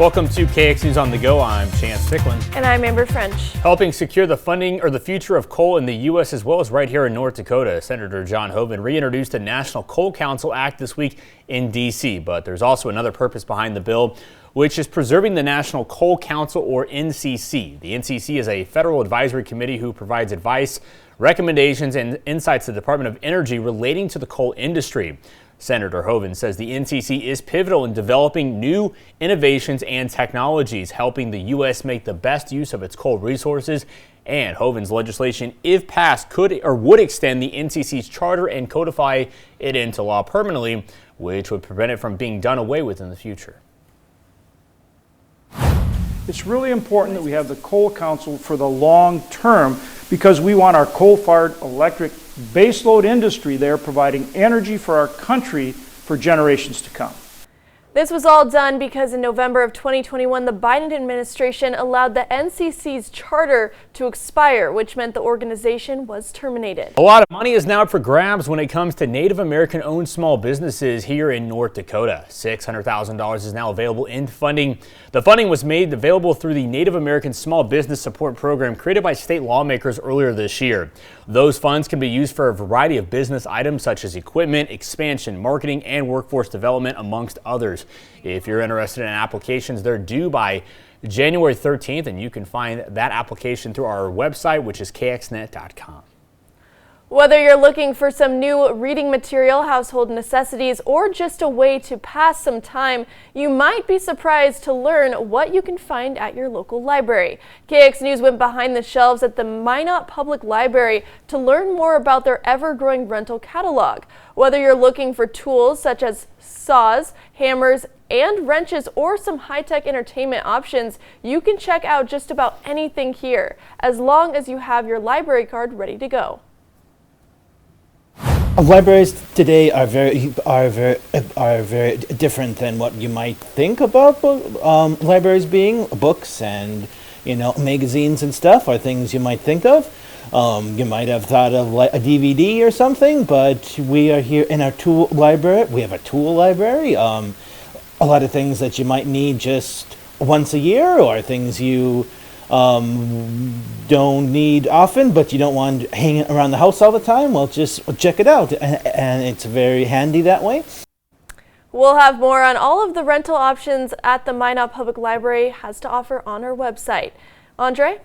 Welcome to KX News on the Go. I'm Chance Ficklin. And I'm Amber French. Helping secure the funding or the future of coal in the U.S. as well as right here in North Dakota, Senator John Hoeven reintroduced the National Coal Council Act this week in D.C. But there's also another purpose behind the bill, which is preserving the National Coal Council, or NCC. The NCC is a federal advisory committee who provides advice, recommendations, and insights to the Department of Energy relating to the coal industry. Senator Hoeven says the NCC is pivotal in developing new innovations and technologies, helping the U.S. make the best use of its coal resources. And Hoeven's legislation, if passed, could or would extend the NCC's charter and codify it into law permanently, which would prevent it from being done away with in the future. It's really important that we have the Coal Council for the long term because we want our coal-fired electric baseload industry there providing energy for our country for generations to come. This was all done because in November of 2021, the Biden administration allowed the NCC's charter to expire, which meant the organization was terminated. A lot of money is now up for grabs when it comes to Native American-owned small businesses here in North Dakota. $600,000 is now available in funding. The funding was made available through the Native American Small Business Support Program created by state lawmakers earlier this year. Those funds can be used for a variety of business items such as equipment, expansion, marketing, and workforce development, amongst others. If you're interested in applications, they're due by January 13th, and you can find that application through our website, which is kxnet.com. Whether you're looking for some new reading material, household necessities, or just a way to pass some time, you might be surprised to learn what you can find at your local library. KX News went behind the shelves at the Minot Public Library to learn more about their ever-growing rental catalog. Whether you're looking for tools such as saws, hammers, and wrenches, or some high-tech entertainment options, you can check out just about anything here, as long as you have your library card ready to go. Libraries today are very different than what you might think about libraries being. Books and magazines and stuff are things you might think of. You might have thought of a DVD or something, but we are here in our tool library. We have a tool library. A lot of things that you might need just once a year, or things you don't need often, but you don't want to hang around the house all the time. Well, just check it out, and it's very handy that way. We'll have more on all of the rental options at the Minot Public Library has to offer on our website. Andre?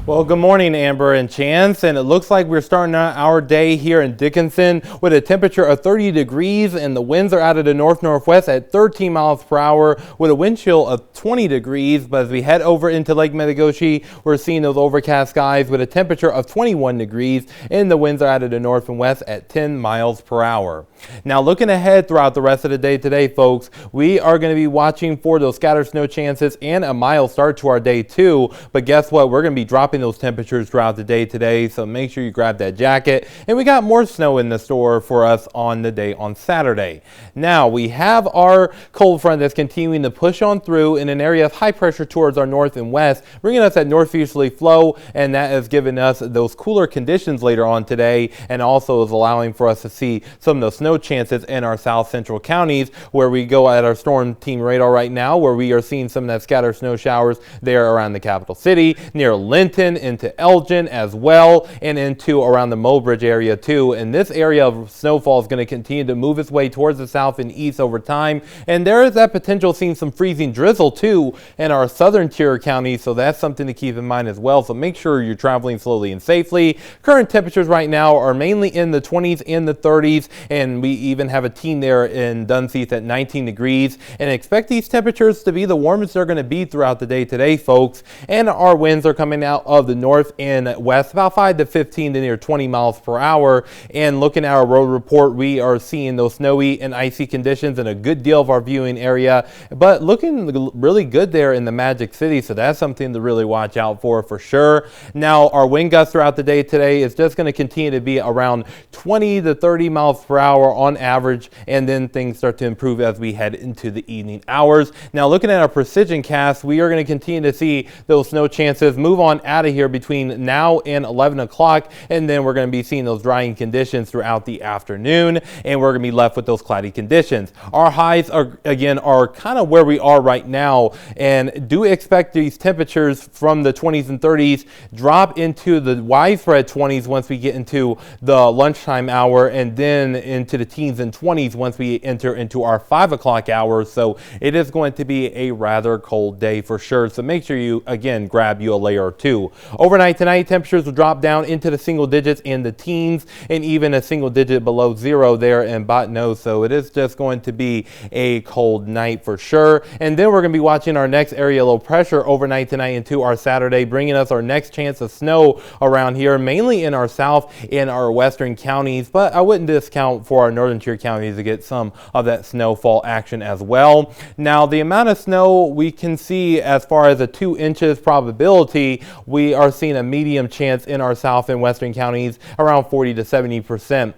Well, good morning, Amber and Chance, and it looks like we're starting our day here in Dickinson with a temperature of 30 degrees, and the winds are out of the north-northwest at 13 miles per hour with a wind chill of 20 degrees. But as we head over into Lake Metigoshe, we're seeing those overcast skies with a temperature of 21 degrees, and the winds are out of the north and west at 10 miles per hour. Now, looking ahead throughout the rest of the day today, folks, we are going to be watching for those scattered snow chances and a mild start to our day too. But guess what? We're going to be dropping those temperatures throughout the day today, so make sure you grab that jacket. And we got more snow in the store for us on the day on Saturday. Now, we have our cold front that's continuing to push on through in an area of high pressure towards our north and west, bringing us that northeasterly flow, and that has given us those cooler conditions later on today, and also is allowing for us to see some of those snow chances in our south central counties, where we go at our storm team radar right now, where we are seeing some of that scattered snow showers there around the capital city, near Linton, into Elgin as well, and into around the Mobridge area too. And this area of snowfall is going to continue to move its way towards the south and east over time. And there is that potential seeing some freezing drizzle too in our southern tier counties, so that's something to keep in mind as well. So make sure you're traveling slowly and safely. Current temperatures right now are mainly in the 20s and the 30s, and we even have a team there in Dunseith at 19 degrees, and expect these temperatures to be the warmest they're going to be throughout the day today, folks. And our winds are coming out of the north and west, about 5 to 15 to near 20 miles per hour. And looking at our road report, we are seeing those snowy and icy conditions in a good deal of our viewing area, but looking really good there in the Magic City, so that's something to really watch out for sure. Now, our wind gusts throughout the day today is just going to continue to be around 20 to 30 miles per hour on average, and then things start to improve as we head into the evening hours. Now, looking at our precision cast, we are going to continue to see those snow chances move on out of here between now and 11 o'clock, and then we're going to be seeing those drying conditions throughout the afternoon, and we're going to be left with those cloudy conditions. Our highs are kind of where we are right now, and do expect these temperatures from the 20s and 30s drop into the widespread 20s once we get into the lunchtime hour, and then into the teens and 20s once we enter into our 5 o'clock hour. So it is going to be a rather cold day for sure. So make sure you, again, grab you a layer or two. Overnight tonight, temperatures will drop down into the single digits and the teens, and even a single digit below zero there in Bottineau. So it is just going to be a cold night for sure. And then we're going to be watching our next area low pressure overnight tonight into our Saturday, bringing us our next chance of snow around here, mainly in our south and our western counties. But I wouldn't discount for our northern tier counties to get some of that snowfall action as well. Now, the amount of snow we can see as far as a 2 inches probability, we are seeing a medium chance in our south and western counties around 40 to 70%.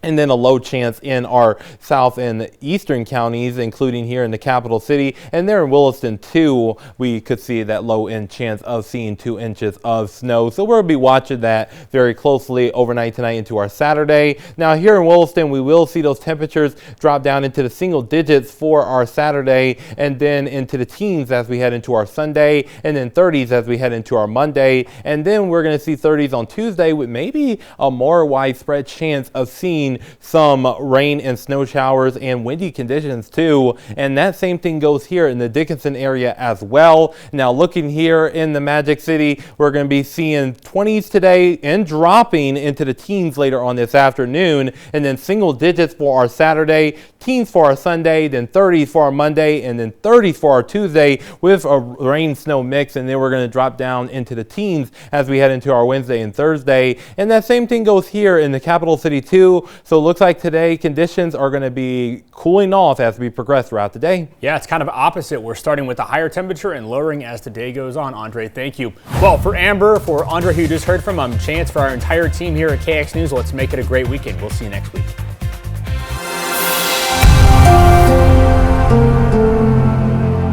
And then a low chance in our south and eastern counties, including here in the capital city. And there in Williston, too, we could see that low end chance of seeing 2 inches of snow. So we'll be watching that very closely overnight tonight into our Saturday. Now, here in Williston, we will see those temperatures drop down into the single digits for our Saturday, and then into the teens as we head into our Sunday, and then 30s as we head into our Monday. And then we're going to see 30s on Tuesday with maybe a more widespread chance of seeing some rain and snow showers and windy conditions too. And that same thing goes here in the Dickinson area as well. Now, looking here in the Magic City, we're going to be seeing 20s today and dropping into the teens later on this afternoon, and then single digits for our Saturday, teens for our Sunday, then 30s for our Monday, and then 30s for our Tuesday with a rain snow mix. And then we're going to drop down into the teens as we head into our Wednesday and Thursday. And that same thing goes here in the capital city too. So it looks like today conditions are going to be cooling off as we progress throughout the day. Yeah, it's kind of opposite. We're starting with a higher temperature and lowering as the day goes on. Andre, thank you. Well, for Amber, for Andre, who you just heard from, I'm Chance, for our entire team here at KX News, let's make it a great weekend. We'll see you next week.